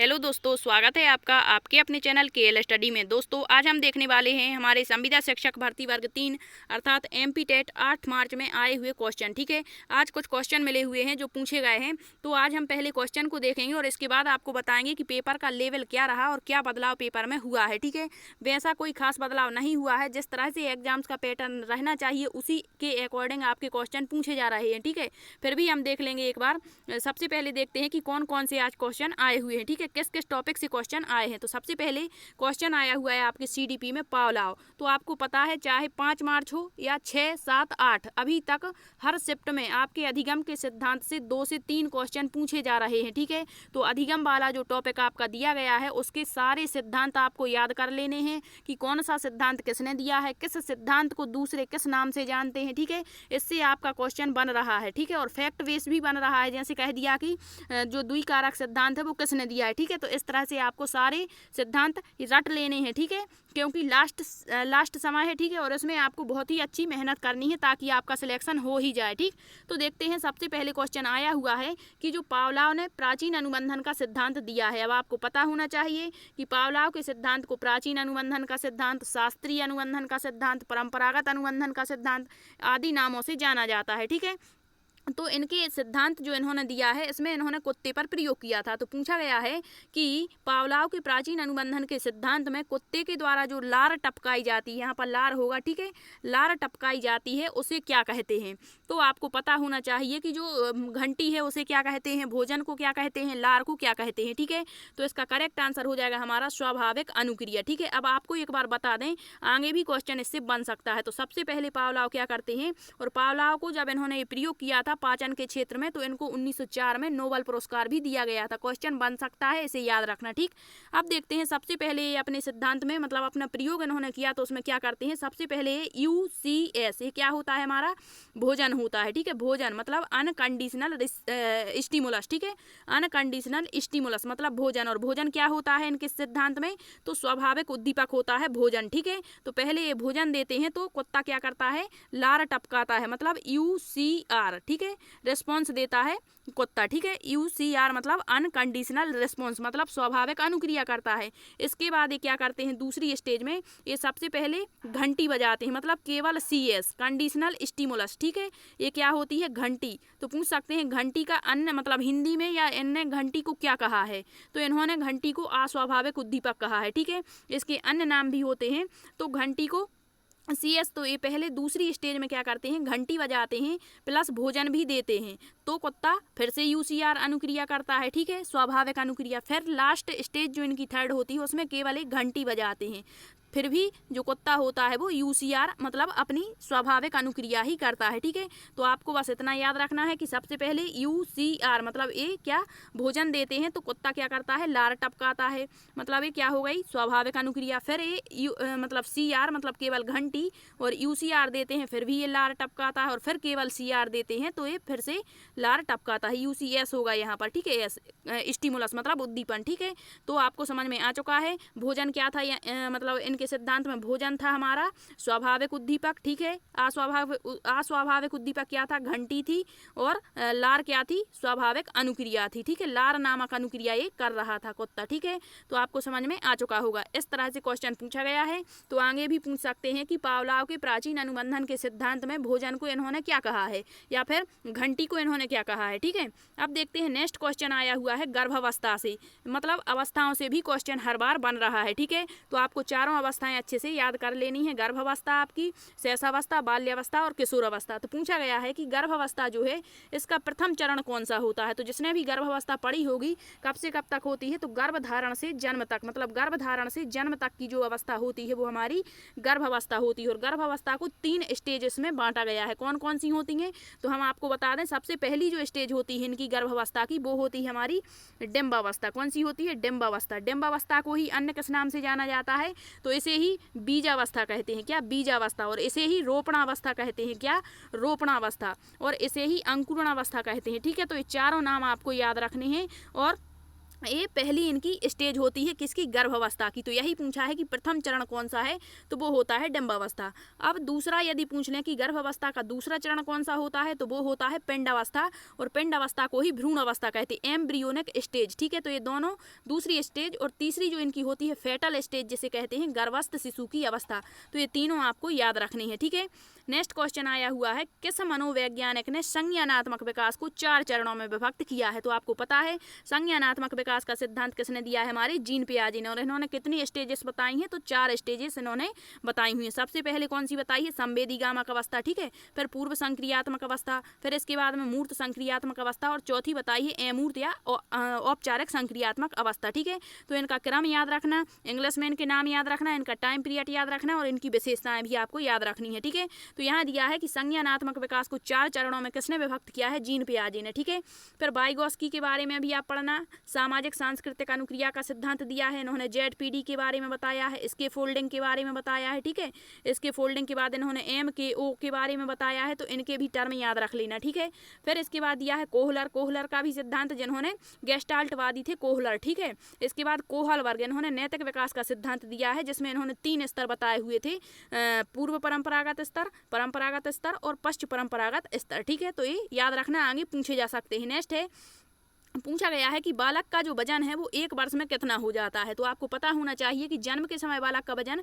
Hello दोस्तों, स्वागत है आपका आपके अपने चैनल केएल स्टडी में। दोस्तों आज हम देखने वाले हैं हमारे संविदा शिक्षक भर्ती वर्ग 3 अर्थात एमपी टेट 8 मार्च में आए हुए क्वेश्चन। ठीक है, आज कुछ क्वेश्चन मिले हुए हैं जो पूछे गए हैं, तो आज हम पहले क्वेश्चन को देखेंगे और इसके बाद आपको बताएंगे कि पेपर का लेवल क्या रहा और क्या बदलाव पेपर में हुआ है। ठीक है, वैसा कोई खास बदलाव नहीं हुआ है, जिस तरह से एग्जाम्स का पैटर्न रहना चाहिए उसी के अकॉर्डिंग आपके क्वेश्चन पूछे जा रहे हैं। ठीक है, फिर भी हम देख लेंगे एक बार। सबसे पहले देखते हैं कि कौन कौन से आज क्वेश्चन आए हुए हैं। ठीक है, किस किस टॉपिक से क्वेश्चन आए हैं। तो सबसे पहले क्वेश्चन आया हुआ है आपके सीडीपी में पावलाव। तो आपको पता है चाहे 5 मार्च हो या 6, 7, 8, अभी तक हर शिफ्ट में आपके अधिगम के सिद्धांत से 2 से 3 क्वेश्चन पूछे जा रहे हैं। ठीक है, तो अधिगम वाला जो टॉपिक आपका दिया गया है उसके सारे सिद्धांत आपको याद कर लेने हैं कि कौन सा सिद्धांत किसने दिया है, किस सिद्धांत को दूसरे किस नाम से जानते हैं। ठीक है, इससे आपका क्वेश्चन बन रहा है। ठीक है, और फैक्ट बेस भी बन रहा है, जैसे कह दिया कि जो द्विकारक सिद्धांत है वो किसने दिया है। ठीक है, तो इस तरह से आपको सारे सिद्धांत रट लेने हैं। ठीक है, क्योंकि लास्ट समय है। ठीक है, और इसमें आपको बहुत ही अच्छी मेहनत करनी है ताकि आपका सिलेक्शन हो ही जाए। ठीक, तो देखते हैं सबसे पहले क्वेश्चन आया हुआ है कि जो पावलाव ने प्राचीन अनुबंधन का सिद्धांत दिया है। अब आपको पता होना चाहिए कि पावलाव के सिद्धांत को प्राचीन अनुबंधन का सिद्धांत, शास्त्रीय अनुबंधन का सिद्धांत, परंपरागत अनुबंधन का सिद्धांत आदि नामों से जाना जाता है। ठीक है, तो इनके सिद्धांत जो इन्होंने दिया है इसमें इन्होंने कुत्ते पर प्रयोग किया था। तो पूछा गया है कि पावलाव के प्राचीन अनुबंधन के सिद्धांत में कुत्ते के द्वारा जो लार टपकाई जाती है, यहाँ पर लार होगा। ठीक है, लार टपकाई जाती है उसे क्या कहते हैं। तो आपको पता होना चाहिए कि जो घंटी है उसे क्या कहते हैं, भोजन को क्या कहते हैं, लार को क्या कहते हैं। ठीक है, तो इसका करेक्ट आंसर हो जाएगा हमारा स्वाभाविक अनुक्रिया। ठीक है, अब आपको एक बार बता दें, आगे भी क्वेश्चन इससे बन सकता है। तो सबसे पहले पावलाव क्या करते हैं, और पावलाव को जब इन्होंने प्रयोग किया था पाचन के क्षेत्र में तो इनको 1904 में नोबेल पुरस्कार भी दिया गया था। क्वेश्चन बन सकता है, इसे याद रखना। ठीक, अब देखते हैं सबसे पहले अपने सिद्धांत में मतलब अपना प्रयोग इन्होंने किया तो उसमें क्या करते हैं। सबसे पहले UCS, ये क्या होता है हमारा, भोजन होता है। ठीक है, भोजन मतलब अनकंडीशनल स्टिमुलस। ठीक है, अनकंडीशनल स्टिमुलस मतलब भोजन, और भोजन क्या होता है इनके सिद्धांत में, तो स्वाभाविक उद्दीपक होता है भोजन। ठीक है, तो पहले ये भोजन देते हैं तो कुत्ता क्या करता है, लार टपकाता है, मतलब UCR। ठीक है, रिस्पॉन्स देता है कुत्ता। ठीक है, UCR मतलब अनकंडीशनल रिस्पॉन्स मतलब स्वाभाविक अनुक्रिया करता है। इसके बाद ये क्या करते हैं, दूसरी स्टेज में ये सबसे पहले घंटी बजाते हैं, मतलब केवल CS कंडीशनल स्टिमुलस। ठीक है, ये क्या होती है, घंटी। तो पूछ सकते हैं घंटी का अन्य मतलब हिंदी में या इनने घंटी को क्या कहा है, तो इन्होंने घंटी को अस्वाभाविक उद्दीपक कहा है। ठीक है, इसके अन्य नाम भी होते हैं, तो घंटी को CS। तो ये पहले दूसरी स्टेज में क्या करते हैं, घंटी बजाते हैं प्लस भोजन भी देते हैं, तो कुत्ता फिर से UCR अनुक्रिया करता है। ठीक है, स्वाभाविक अनुक्रिया। फिर लास्ट स्टेज जो इनकी थर्ड होती है उसमें केवल एक घंटी बजाते हैं, फिर भी जो कुत्ता होता है वो UCR मतलब अपनी स्वाभाविक अनुक्रिया ही करता है। ठीक है, तो आपको बस इतना याद रखना है कि सबसे पहले UCR मतलब ये क्या, भोजन देते हैं तो कुत्ता क्या करता है, लार टपकाता है, मतलब ये क्या हो गई, स्वाभाविक अनुक्रिया। फिर ये मतलब CR मतलब केवल घंटी, और UCR देते हैं फिर भी ये लार टपकाता है, और फिर केवल CR देते हैं तो ये फिर से लार टपकाता है, UCS होगा यहाँ पर। ठीक है, स्टिमुलस मतलब उद्दीपन। ठीक है, तो आपको समझ में आ चुका है भोजन क्या था, मतलब इनके सिद्धांत में भोजन था हमारा स्वाभाविक उद्दीपक। ठीक है, अस्वाभाविक उद्दीपक क्या था, घंटी थी, और लार क्या थी, स्वाभाविक अनुक्रिया थी। ठीक है, लार नामक अनुक्रिया ये कर रहा था कुत्ता। ठीक है, तो आपको समझ में आ चुका होगा। इस तरह से क्वेश्चन पूछा गया है। तो आगे भी पूछ सकते हैं कि पावलाव के प्राचीन अनुबंधन के सिद्धांत में भोजन को इन्होंने क्या कहा है, या फिर घंटी को इन्होंने क्या कहा है। ठीक है, अब देखते हैं नेक्स्ट क्वेश्चन आया हुआ है गर्भावस्था से, मतलब अवस्थाओं से भी क्वेश्चन हर बार बन रहा है। ठीक है, तो आपको चारों अवस्थाएं अच्छे से याद कर लेनी है, गर्भावस्था आपकी, शैशवावस्था, बाल्यावस्था और किशोरावस्था। तो पूछा गया है कि गर्भावस्था जो है इसका प्रथम चरण कौन सा होता है। तो जिसने भी गर्भावस्था पढ़ी होगी कब से कब तक होती है, तो गर्भधारण से जन्म तक, मतलब गर्भधारण से जन्म तक की जो अवस्था होती है वो हमारी गर्भावस्था होती है। और गर्भावस्था को 3 स्टेजेस में बांटा गया है। कौन कौन सी होती हैं, तो हम आपको बता दें, सबसे पहली जो स्टेज होती है इनकी गर्भावस्था की वो होती है हमारी डिंबावस्था। कौन सी होती है, डिंबावस्था। डिंबावस्था को ही अन्य किस नाम से जाना जाता है, तो इसे ही बीजावस्था कहते हैं। क्या, बीजावस्था। और इसे ही रोपणावस्था कहते हैं। क्या, रोपणावस्था। और इसे ही अंकुरणावस्था कहते हैं। ठीक है, तो ये चारों नाम आपको याद रखने हैं। और ये पहली इनकी स्टेज होती है किसकी, गर्भावस्था की। तो यही पूछा है कि प्रथम चरण कौन सा है, तो वो होता है डिंबावस्था। अब दूसरा यदि पूछ लें कि गर्भावस्था का दूसरा चरण कौन सा होता है, तो वो होता है पिंडावस्था, और पिंडावस्था को ही भ्रूण अवस्था कहते हैं, एम्ब्रियोनिक स्टेज। ठीक है, तो ये दोनों दूसरी स्टेज, और तीसरी जो इनकी होती है फेटल स्टेज जिसे कहते हैं, गर्भस्थ शिशु की अवस्था। तो ये तीनों आपको याद रखनी है। ठीक है, नेक्स्ट क्वेश्चन आया हुआ है, किस मनोवैज्ञानिक ने संज्ञानात्मक विकास को 4 चरणों में विभक्त किया है। तो आपको पता है संज्ञानात्मक विकास का सिद्धांत किसने दिया है, हमारे जीन पियाजे ने, और इन्होंने कितनी स्टेजेस बताई हैं, तो 4 स्टेजेस इन्होंने बताई हुई हैं। सबसे पहले कौन सी बताई है, संवेदीगामक अवस्था। ठीक है, फिर पूर्व संक्रियात्मक अवस्था, फिर इसके बाद में मूर्त संक्रियात्मक अवस्था, और चौथी बताई है अमूर्त या औपचारिक संक्रियात्मक अवस्था। ठीक है, तो इनका क्रम याद रखना, इंग्लिश में इनके नाम याद रखना, इनका टाइम पीरियड याद रखना, और इनकी विशेषताएं भी आपको याद रखनी है। ठीक है, तो यहाँ दिया है कि संज्ञानात्मक विकास को 4 चरणों में किसने विभक्त किया है, जीन पियाजे ने। ठीक है, फिर वाइगोस्की के बारे में भी आप पढ़ना, सामाजिक सांस्कृतिक अनुक्रिया का सिद्धांत दिया है इन्होंने, जेड-पीडी के बारे में बताया है, इसके फोल्डिंग के बारे में बताया है। ठीक है, इसके फोल्डिंग के बाद इन्होंने MKO के बारे में बताया है, तो इनके भी टर्म याद रख लेना। ठीक है, फिर इसके बाद दिया है कोहलर का भी सिद्धांत, जिन्होंने गेस्टाल्टवादी थे कोहलर। ठीक है, इसके बाद कोहलबर्ग, इन्होंने नैतिक विकास का सिद्धांत दिया है, जिसमें इन्होंने 3 स्तर बताए हुए थे, पूर्व परंपरागत स्तर, परंपरागत स्तर और पश्च परंपरागत स्तर। ठीक है, तो ये याद रखना, आगे पूछे जा सकते हैं। नेक्स्ट है, पूछा गया है कि बालक का जो वजन है वो 1 वर्ष में कितना हो जाता है। तो आपको पता होना चाहिए कि जन्म के समय बालक का वजन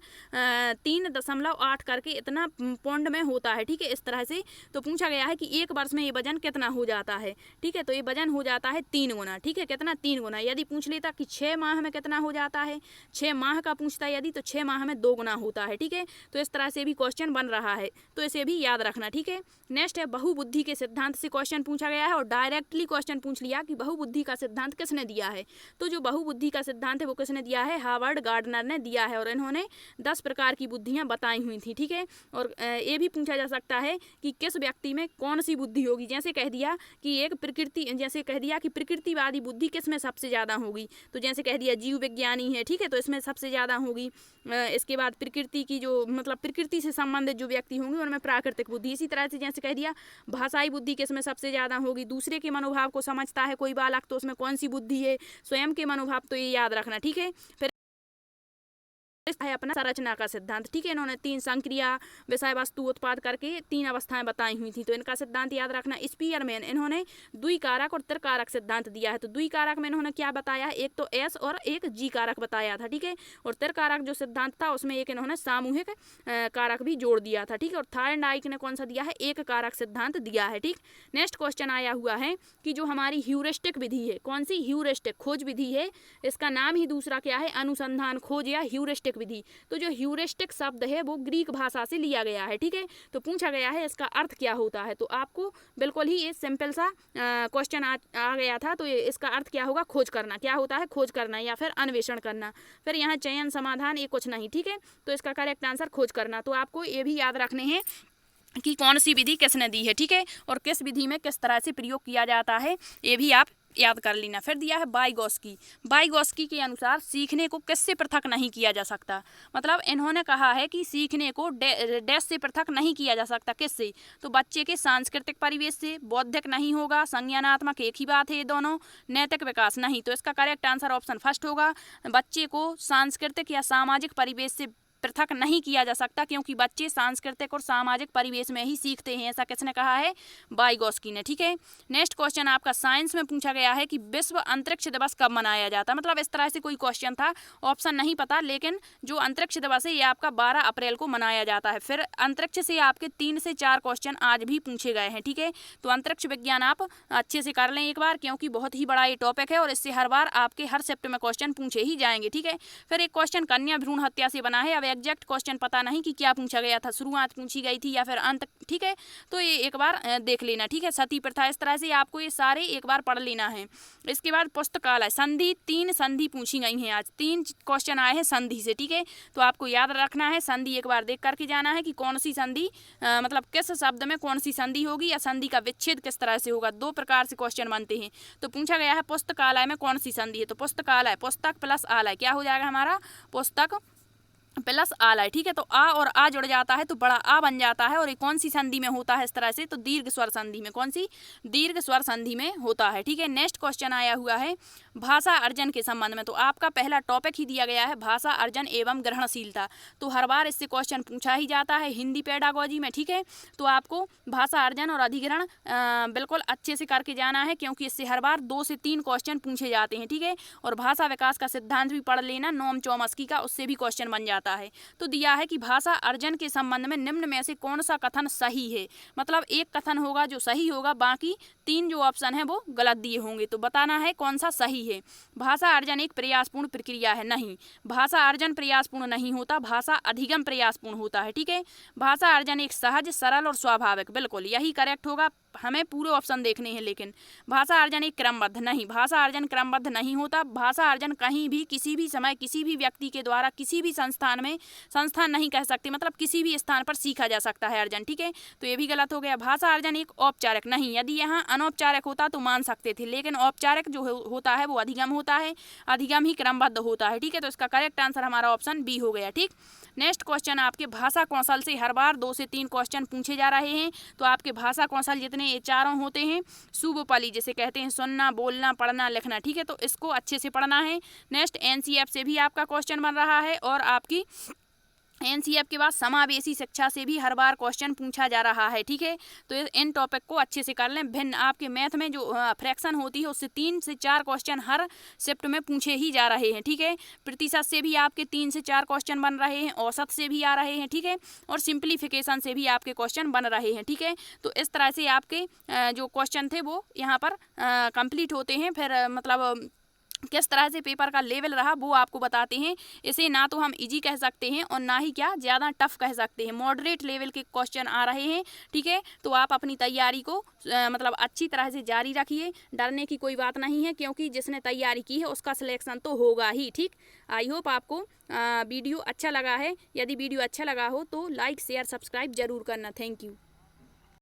3.8 करके इतना पौंड में होता है। ठीक है, इस तरह से। तो पूछा गया है कि 1 वर्ष में ये वजन कितना हो जाता है। ठीक है, तो ये वजन हो जाता है 3 गुना। ठीक है, कितना, 3 गुना। यदि पूछ लेता कि 6 माह में कितना हो जाता है, 6 माह का पूछता यदि, तो 6 माह में 2 गुना होता है। ठीक है, तो इस तरह से भी क्वेश्चन बन रहा है, तो इसे भी याद रखना। ठीक है, नेक्स्ट है, बहुबुद्धि के सिद्धांत से क्वेश्चन पूछा गया है, और डायरेक्टली क्वेश्चन पूछ लिया कि बहुबुद्धि का सिद्धांत किसने दिया है। तो जो बहुबुद्धि का सिद्धांत है वो किसने दिया है, हार्वर्ड गार्डनर ने दिया है, और इन्होंने 10 प्रकार की बुद्धियां बताई हुई थी। ठीक है, और ये भी पूछा जा सकता है कि किस व्यक्ति में कौन सी बुद्धि होगी, जैसे कह दिया कि जैसे कह दिया कि प्रकृतिवादी बुद्धि किस में सबसे ज्यादा होगी, तो जैसे कह दिया जीव विज्ञानी है। ठीक है, तो इसमें सबसे ज्यादा होगी। इसके बाद प्रकृति की जो मतलब प्रकृति से संबंधित जो व्यक्ति होंगे उनमें प्राकृतिक बुद्धि। इसी तरह से जैसे कह दिया भाषाई बुद्धि किसमें सबसे ज्यादा होगी, दूसरे के मनोभाव को समझता है कोई बालक, तो उसमें कौन सी बुद्धि है, स्वयं के मनोभाव। तो ये याद रखना। ठीक है, फिर है अपना संरचना का सिद्धांत। ठीक है, इन्होंने 3 संक्रिया, विषय, वस्तु, उत्पाद करके 3 अवस्थाएं बताई हुई थी, तो इनका सिद्धांत याद रखना। स्पीयरमैन, इन्होंने द्विकारक और त्रिकारक सिद्धांत दिया है। तो द्विकारक में इन्होंने क्या बताया, एक तो S और एक G कारक बताया था। ठीक है, और त्रिकारक जो सिद्धांत था उसमें एक इन्होंने सामूहिक कारक भी जोड़ दिया था। ठीक है, और थायरनडाइक ने कौन सा दिया है, एक कारक सिद्धांत दिया है। ठीक, नेक्स्ट क्वेश्चन आया हुआ है कि जो हमारी ह्यूरिस्टिक विधि है, कौन सी, ह्यूरिस्टिक खोज विधि है, इसका नाम ही दूसरा क्या है, अनुसंधान खोज या ह्यूरिस्टिक विधि। तो जो ह्यूरिस्टिक शब्द है वो ग्रीक भाषा से लिया गया है। ठीक है, तो पूछा गया है इसका अर्थ क्या होता है। तो आपको बिल्कुल ही ये सिंपल सा क्वेश्चन आ गया था। तो इसका अर्थ क्या होगा, खोज करना। क्या होता है, खोज करना या फिर अन्वेषण करना। फिर यहाँ चयन, समाधान, ये कुछ नहीं। ठीक है, तो इसका करेक्ट आंसर खोज करना। तो आपको ये भी याद रखने हैं कि कौन सी विधि किसने दी है। ठीक है, और किस विधि में किस तरह से प्रयोग किया जाता है, ये भी आप याद कर लेना। फिर दिया है वाइगोस्की के अनुसार सीखने को किससे पृथक नहीं किया जा सकता। मतलब इन्होंने कहा है कि सीखने को डैश से पृथक नहीं किया जा सकता। किससे, तो बच्चे के सांस्कृतिक परिवेश से, बौद्धिक नहीं होगा, संज्ञानात्मक एक ही बात है ये दोनों, नैतिक विकास नहीं। तो इसका करेक्ट आंसर ऑप्शन फर्स्ट होगा, बच्चे को सांस्कृतिक या सामाजिक परिवेश से पृथक नहीं किया जा सकता, क्योंकि बच्चे सांस्कृतिक और सामाजिक परिवेश में ही सीखते हैं। ऐसा किसने कहा है, वाइगोस्की ने। ठीक है, नेक्स्ट क्वेश्चन आपका साइंस में पूछा गया है कि विश्व अंतरिक्ष दिवस कब मनाया जाता है। मतलब इस तरह से कोई क्वेश्चन था, ऑप्शन नहीं पता, लेकिन जो अंतरिक्ष दिवस है ये आपका 12 अप्रैल को मनाया जाता है। फिर अंतरिक्ष से आपके 3 से 4 क्वेश्चन आज भी पूछे गए हैं। ठीक है, तो अंतरिक्ष विज्ञान आप अच्छे से कर लें एक बार, क्योंकि बहुत ही बड़ा ये टॉपिक है और इससे हर बार आपके हर शिफ्ट में क्वेश्चन पूछे ही जाएंगे। ठीक है, फिर एक क्वेश्चन कन्या भ्रूण हत्या से बना है। अब एग्जैक्ट क्वेश्चन पता नहीं कि क्या पूछा गया था, शुरुआत पूछी गई थी या फिर अंत। ठीक है, तो ये एक बार देख लेना। ठीक है, सती प्रथा, इस तरह से आपको ये सारे एक बार पढ़ लेना है। इसके बाद पुस्तकालय, संधि, 3 संधि पूछी गई हैं आज, 3 क्वेश्चन आए हैं संधि से। ठीक है, तो आपको याद रखना है, संधि एक बार देख करके जाना है कि कौन सी संधि मतलब किस शब्द में कौन सी संधि होगी, या संधि का विच्छेद किस तरह से होगा। 2 प्रकार से क्वेश्चन बनते हैं। तो पूछा गया है पुस्तकालय में कौन सी संधि है, तो पुस्तकालय, पुस्तक प्लस आलय क्या हो जाएगा हमारा, पुस्तक प्लस आला है, ठीक है। तो आ और आ जुड़ जाता है तो बड़ा आ बन जाता है, और ये कौन सी संधि में होता है इस तरह से, तो दीर्घ स्वर संधि में। कौन सी? दीर्घ स्वर संधि में होता है, ठीक है। नेक्स्ट क्वेश्चन आया हुआ है भाषा अर्जन के संबंध में। तो आपका पहला टॉपिक ही दिया गया है भाषा अर्जन एवं ग्रहणशीलता। तो हर बार इससे क्वेश्चन पूछा ही जाता है हिंदी पेडागोजी में, ठीक है। तो आपको भाषा अर्जन और अधिग्रहण बिल्कुल अच्छे से करके जाना है, क्योंकि इससे हर बार 2 से 3 क्वेश्चन पूछे जाते हैं, ठीक है। और भाषा विकास का सिद्धांत भी पढ़ लेना नोम चॉम्स्की का, उससे भी क्वेश्चन बन जाता है। तो दिया है कि भाषा अर्जन के संबंध में निम्न में से कौन सा कथन सही है। मतलब एक कथन होगा जो सही होगा, बाकी 3 जो ऑप्शन है वो गलत दिए होंगे। तो बताना है कौन सा सही है। भाषा अर्जन एक प्रयासपूर्ण प्रक्रिया है, नहीं। भाषा अर्जन प्रयासपूर्ण नहीं होता, भाषा अधिगम प्रयासपूर्ण होता है, ठीक है। भाषा अर्जन एक सहज, सरल और स्वाभाविक, बिल्कुल यही करेक्ट होगा। हमें पूरे ऑप्शन देखने हैं। लेकिन भाषा अर्जन एक क्रमबद्ध, नहीं। भाषा अर्जन क्रमबद्ध नहीं होता। भाषा अर्जन कहीं भी किसी भी समय किसी भी व्यक्ति के द्वारा किसी भी संस्थान में, संस्थान नहीं कह सकते, मतलब किसी भी स्थान पर सीखा जा सकता है अर्जन, ठीक है। तो ये भी गलत हो गया। भाषा अर्जन एक औपचारिक, नहीं। यदि यहाँ अनौपचारिक होता तो मान सकते थे, लेकिन औपचारिक जो होता है वो अधिगम होता है, अधिगम ही क्रमबद्ध होता है, ठीक है। तो इसका करेक्ट आंसर हमारा ऑप्शन बी हो गया, ठीक। नेक्स्ट क्वेश्चन आपके भाषा कौशल से हर बार 2 से 3 क्वेश्चन पूछे जा रहे हैं। तो आपके भाषा कौशल जितने ये चारों होते हैं, शुभपली जिसे कहते हैं, सुनना, बोलना, पढ़ना, लिखना, ठीक है। तो इसको अच्छे से पढ़ना है। नेक्स्ट एनसीएफ से भी आपका क्वेश्चन बन रहा है, और आपकी एनसीएफ के बाद समावेशी शिक्षा से भी हर बार क्वेश्चन पूछा जा रहा है, ठीक है। तो इन टॉपिक को अच्छे से कर लें। भिन्न आपके मैथ में जो फ्रैक्शन होती है उससे 3 से 4 क्वेश्चन हर शिफ्ट में पूछे ही जा रहे हैं, ठीक है। प्रतिशत से भी आपके 3 से 4 क्वेश्चन बन रहे हैं, औसत से भी आ रहे हैं, ठीक है। और सिंप्लीफिकेशन से भी आपके क्वेश्चन बन रहे हैं, ठीक है। तो इस तरह से आपके जो क्वेश्चन थे वो यहाँ पर कंप्लीट होते हैं। फिर मतलब किस तरह से पेपर का लेवल रहा वो आपको बताते हैं। इसे ना तो हम इजी कह सकते हैं और ना ही क्या ज़्यादा टफ कह सकते हैं, मॉडरेट लेवल के क्वेश्चन आ रहे हैं, ठीक है। तो आप अपनी तैयारी को मतलब अच्छी तरह से जारी रखिए। डरने की कोई बात नहीं है, क्योंकि जिसने तैयारी की है उसका सिलेक्शन तो होगा ही, ठीक। आई होप आपको वीडियो अच्छा लगा है। यदि वीडियो अच्छा लगा हो तो लाइक, शेयर, सब्सक्राइब जरूर करना। Thank you.